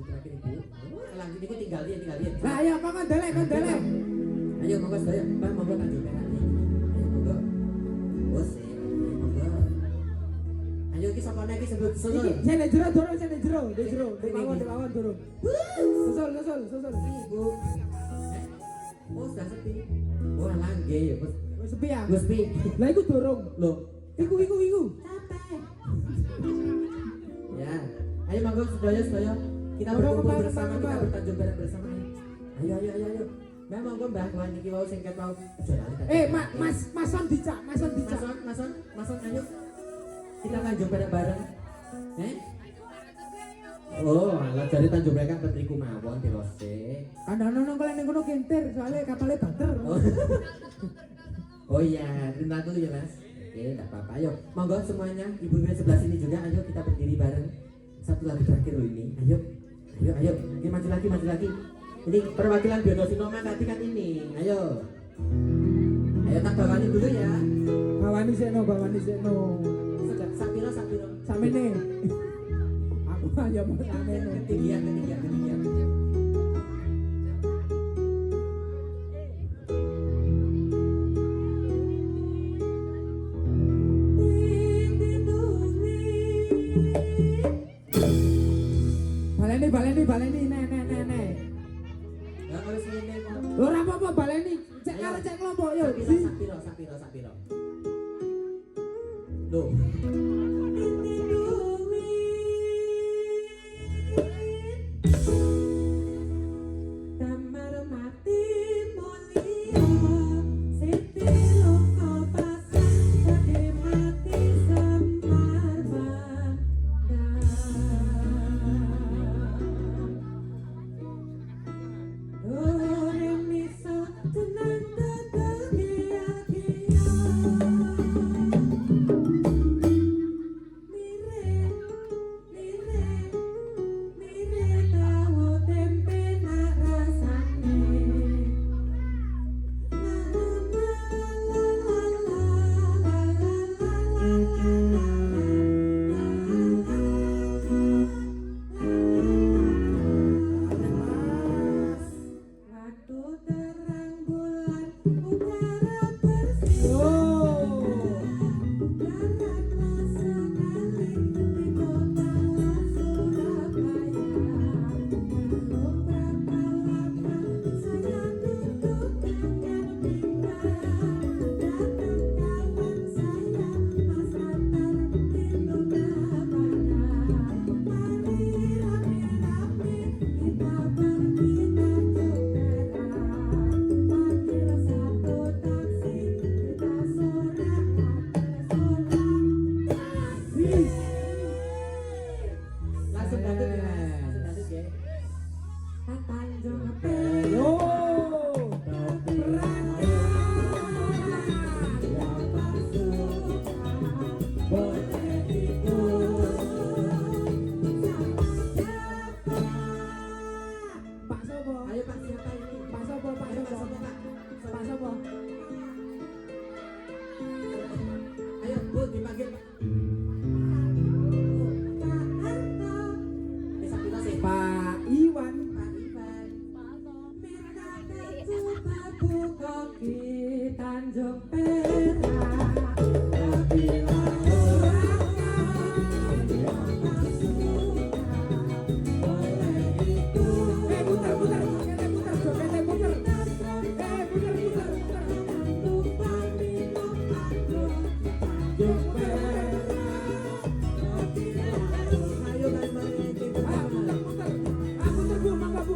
terakhir ibu. Lanjut niku tinggal dia. Lah ayo kon delek. Ayo monggo sedaya, Mbak monggo tak joperan. Ayo monggo. Bos, monggo. Ayo iki sapa nek iki sebut susul. Iki sene jero durung, di lawan durung. Susul. Ibu. Oh, sudah sepi. Wah, langge ya, Bos. Wis sepi ya? Wis sepi. Lah iku durung. Loh, Iku. capek. Ya. Ayo monggo sedaya. Kita berkumpul bersama, kita bertanjung bareng bersama. Ayo. Mbak monggo Mbah Wan iki wau sing ket wau aja lali. Mason dicak. Mason ayo. Kita tanjung bareng. Oh, alah jare tanjung mereka petriku mawon terose. Ana-ana kok ning kono kintir soalnya kapalnya banter. Oh iya, terima dulu ya Mas. Oke, enggak apa-apa. Ayo, monggo semuanya, ibu-ibu sebelah sini juga. Ayo kita berdiri bareng. Satu lagu terakhir loh ini. Ayo. Oke, maju lagi. Ini perwakilan Bionosinoma tadi kan ini. Ayo tak bawani dulu ya. Bawani sekno. Sapiro. Samene. Aku aja mau samene. Ketinggian. Baleni nek. Ya harus ngene kok. Ora apa-apa baleni. Cek karo cek kelompok yo. Sapiro. Loh. Tamar mati mulia Siti loko pasang Pake mati semar bandang Dore miso tenang tetap kia-kia Mire tahu tempe nak rasane Waktu terang bulan udara bersih Daratlah sekali di kota Surabaya Beberapa lama saya duduk dengan pindah Datang kawan saya Mas Antar Indonesia Mari rame-rame kita pergi Tanjung Perak Panggil satu taksi kita sorak Langsung datang ya. Tanjung Perak Yo. Pak Sopo. Ayo Pak siapa ini? Pak Sopo. Pak Sopo. Ayo Bu dipanggil. Pak Arto Sapiro sih. Pak Iwan. Pak Ivan. minta baju babu koki Tanjung Perak Tapi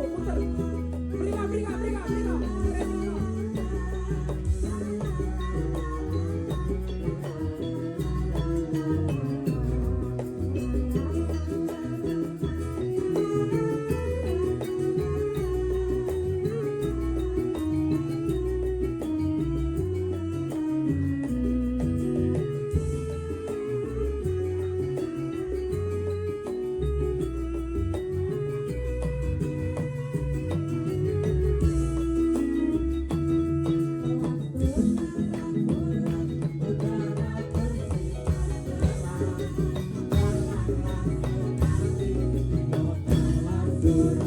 Muter. Tanjung